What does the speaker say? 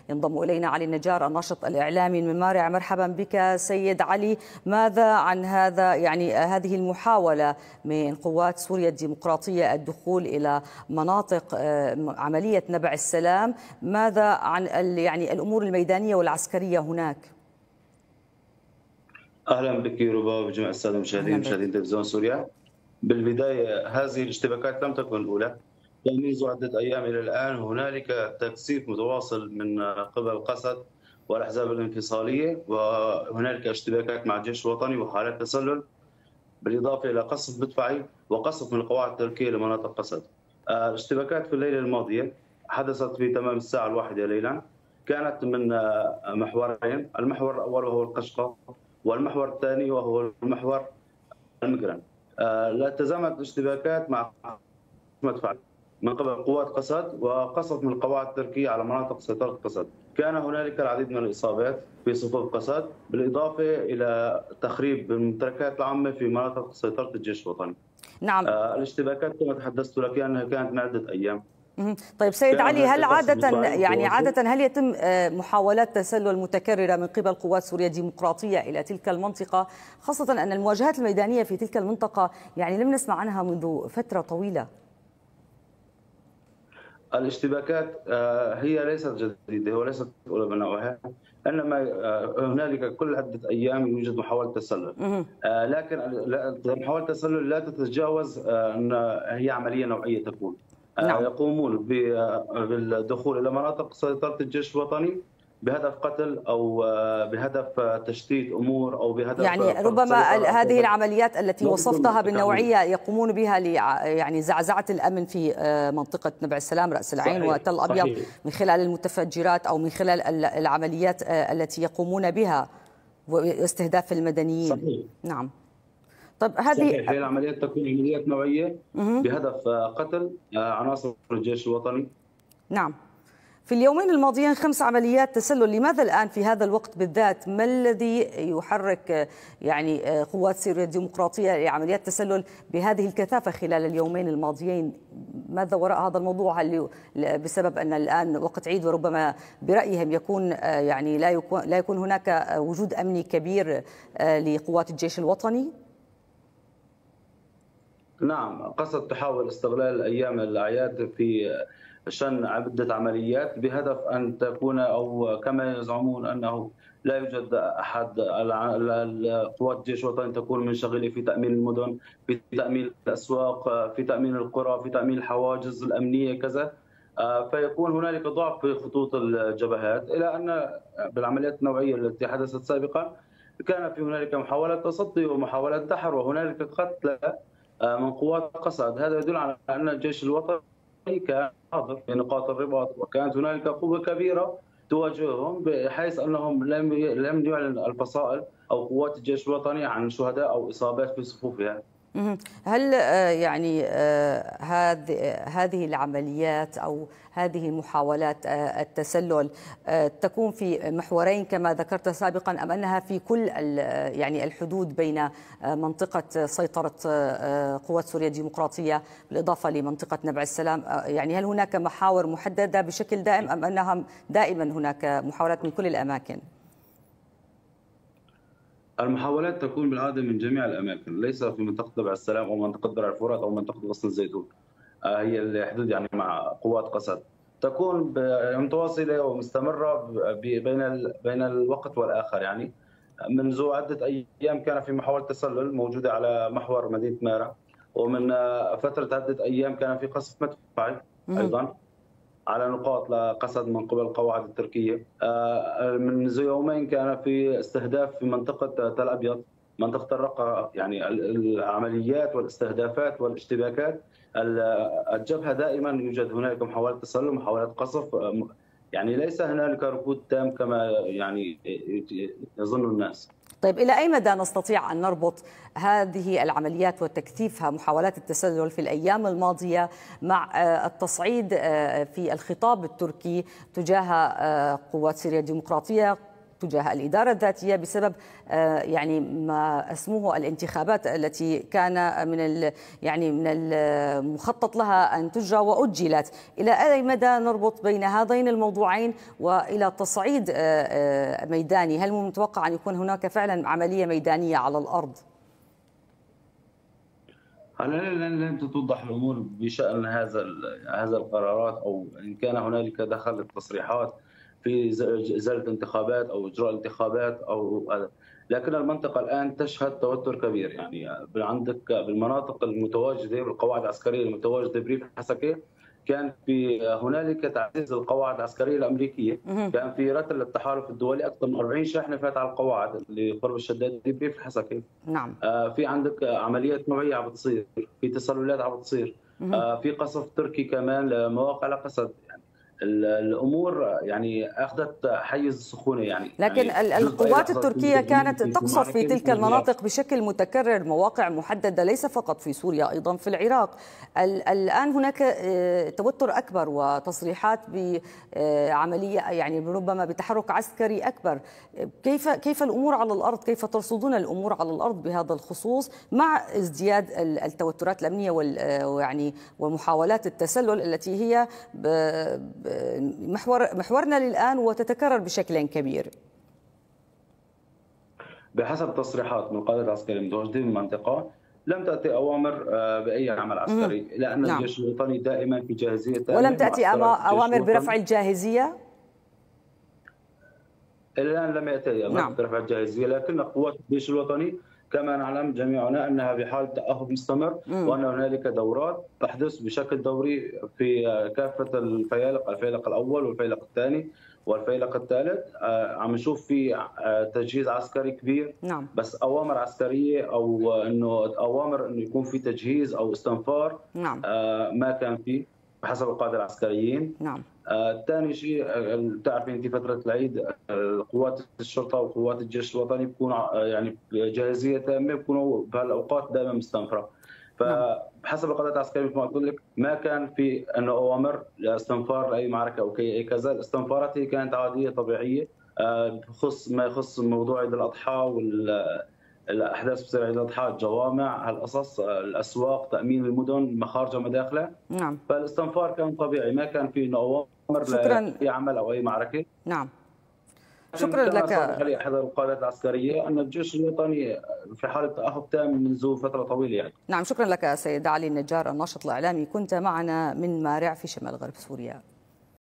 ينضم إلينا علي النجار الناشط الإعلامي من مارع. مرحبا بك سيد علي. ماذا عن هذا هذه المحاولة من قوات سوريا الديمقراطية الدخول إلى مناطق عملية نبع السلام؟ ماذا عن الأمور الميدانية والعسكرية هناك؟ اهلا بك ربا وجميع الساده المشاهدين مشاهدين تلفزيون سوريا. بالبدايه هذه الاشتباكات لم تكن الاولى، منذ عده ايام الى الان هنالك تكثيف متواصل من قبل قسد والاحزاب الانفصاليه، وهنالك اشتباكات مع الجيش الوطني وحالات تسلل، بالاضافه الى قصف مدفعي وقصف من القواعد التركيه لمناطق قسد. الاشتباكات في الليله الماضيه حدثت في تمام الساعه 1 ليلا، كانت من محورين، المحور الاول وهو القشقه، والمحور الثاني وهو المحور المقرن. لا تزامنت الاشتباكات مع مدفع من قبل قوات قسد وقصف من القواعد التركيه على مناطق سيطره قسد. كان هنالك العديد من الاصابات في صفوف قسد، بالاضافه الى تخريب الممتلكات العامه في مناطق سيطره الجيش الوطني. نعم. الاشتباكات كما تحدثت لك انها كانت من عده ايام. طيب سيد علي، هل عادة هل يتم محاولات تسلل متكررة من قبل قوات سوريا الديمقراطية إلى تلك المنطقة، خاصة أن المواجهات الميدانية في تلك المنطقة لم نسمع عنها منذ فترة طويلة؟ الاشتباكات هي ليست جديدة وليست أولى من نوعها، انما هنالك كل عده ايام يوجد محاوله تسلل، لكن محاوله التسلل لا تتجاوز ان هي عمليه نوعيه تكون. نعم. يقومون بالدخول الى مناطق سيطره الجيش الوطني بهدف قتل او بهدف تشتيت امور او بهدف ربما هذه العمليات التي وصفتها بالنوعيه يقومون بها زعزعه الامن في منطقه نبع السلام، راس العين وتل ابيض، من خلال المتفجرات او من خلال العمليات التي يقومون بها واستهداف المدنيين. صحيح. نعم. طيب هذه العمليات تكون عمليات نوعيه بهدف قتل عناصر الجيش الوطني. نعم. في اليومين الماضيين 5 عمليات تسلل، لماذا الآن في هذا الوقت بالذات؟ ما الذي يحرك قوات سوريا الديمقراطية لعمليات تسلل بهذه الكثافة خلال اليومين الماضيين؟ ماذا وراء هذا الموضوع؟ هل بسبب أن الآن وقت عيد وربما برأيهم يكون لا يكون هناك وجود أمني كبير لقوات الجيش الوطني؟ نعم، قصد تحاول استغلال أيام الأعياد في شن عدة عمليات بهدف أن تكون، أو كما يزعمون أنه لا يوجد أحد قوات الجيش الوطني تكون منشغلة في تأمين المدن، في تأمين الأسواق، في تأمين القرى، في تأمين الحواجز الأمنية كذا، فيكون هنالك ضعف في خطوط الجبهات، إلى أن بالعمليات النوعية التي حدثت سابقا كان في هنالك محاولات تصدي ومحاولات دحر وهنالك قتلى من قوات قسد. هذا يدل على أن الجيش الوطني كان حاضر في نقاط الرباط، وكانت هنالك قوة كبيرة تواجههم، بحيث أنهم لم يعلن الفصائل أو قوات الجيش الوطني عن شهداء أو إصابات في صفوفها. هل هذه العمليات أو هذه محاولات التسلل تكون في محورين كما ذكرت سابقا، أم أنها في كل الحدود بين منطقة سيطرة قوات سوريا الديمقراطية بالإضافة لمنطقة نبع السلام؟ هل هناك محاور محددة بشكل دائم، أم أنها دائما هناك محاولات من كل الأماكن؟ المحاولات تكون بالعاده من جميع الاماكن، ليس في منطقه نبع السلام او منطقه درع الفرات او منطقه غصن الزيتون. هي الحدود مع قوات قسد تكون متواصله ومستمره بين الوقت والاخر. منذ عده ايام كان في محاوله تسلل موجوده على محور مدينه مارع، ومن فتره عده ايام كان في قصف مدفعي ايضا على نقاط لقسد من قبل القواعد التركيه. منذ يومين كان في استهداف في منطقه تل ابيض، منطقه الرقه. العمليات والاستهدافات والاشتباكات الجبهه دائما يوجد هنالك محاولات تسلل، محاولات قصف، ليس هنالك ركود تام كما يظن الناس. طيب إلى أي مدى نستطيع أن نربط هذه العمليات وتكثيفها محاولات التسلل في الأيام الماضية مع التصعيد في الخطاب التركي تجاه قوات سوريا الديمقراطية، تجاه الإدارة الذاتية بسبب يعني ما اسموه الانتخابات التي كان من المخطط لها أن تجرى وأجلت. إلى أي مدى نربط بين هذين الموضوعين وإلى تصعيد ميداني؟ هل متوقع أن يكون هناك فعلا عملية ميدانية على الأرض؟ لن تتوضح الامور بشان هذا القرارات، او ان كان هنالك دخل التصريحات في ازاله انتخابات او اجراء انتخابات او هذا. لكن المنطقه الان تشهد توتر كبير، يعني عندك بالمناطق المتواجده والقواعد العسكريه المتواجده بريف الحسكه كان في هنالك تعزيز القواعد العسكريه الامريكيه، كان في رتل التحالف الدولي اكثر من 40 شاحنه فات على القواعد اللي قرب الشداد بريف الحسكه. نعم. في عندك عمليات نوعيه عم بتصير، في تسللات عم بتصير، في قصف تركي كمان لمواقع لقسد. يعني الامور يعني اخذت حيز السخونه يعني. لكن يعني القوات التركية كانت تقصف في تلك المناطق بشكل متكرر، مواقع محدده ليس فقط في سوريا، ايضا في العراق. الان هناك توتر اكبر وتصريحات بعمليه يعني ربما بتحرك عسكري اكبر. كيف الامور على الارض؟ كيف ترصدون الامور على الارض بهذا الخصوص مع ازدياد التوترات الامنيه ويعني ومحاولات التسلل التي هي محورنا للآن وتتكرر بشكل كبير؟ بحسب تصريحات من القادة العسكريين المتواجدين في المنطقة لم تأتي أوامر بأي عمل عسكري، لأن نعم. الجيش الوطني دائما في جاهزية تامة. ولم تأتي أوامر برفع الجاهزية؟ الآن لم يأتي أوامر برفع الجاهزية، لكن قوات الجيش الوطني كما نعلم جميعنا أنها بحال تأهب مستمر، وأن هنالك دورات تحدث بشكل دوري في كافة الفيالق الأول والفيلق الثاني والفيلق الثالث. عم نشوف في تجهيز عسكري كبير. نعم. بس أوامر عسكرية أو أوامر أنه يكون في تجهيز أو استنفار نعم. ما كان فيه بحسب القادة العسكريين. نعم. ثاني شيء بتعرفي انت فتره العيد قوات الشرطه وقوات الجيش الوطني بيكونوا يعني جاهزيه تامه، بيكونوا بهالاوقات دائما مستنفره. فحسب القضاء العسكري مثل ما قلت لك ما كان في انه اوامر لاستنفار لاي معركه او اي كذا، الاستنفارات هي كانت عاديه طبيعيه بخص ما يخص موضوع عيد الاضحى الاحداث بتصير عيد الاضحى، الجوامع، هالقصص، الاسواق، تامين المدن، مخارجها مداخلها. نعم. فالاستنفار كان طبيعي، ما كان في اوامر لاي عمل او اي معركه. نعم. شكرا لك. علي احد القادات العسكريه ان الجيش الوطني في حاله تاهب تام منذ فتره طويله يعني. نعم، شكرا لك سيد علي النجار الناشط الاعلامي، كنت معنا من مارع في شمال غرب سوريا.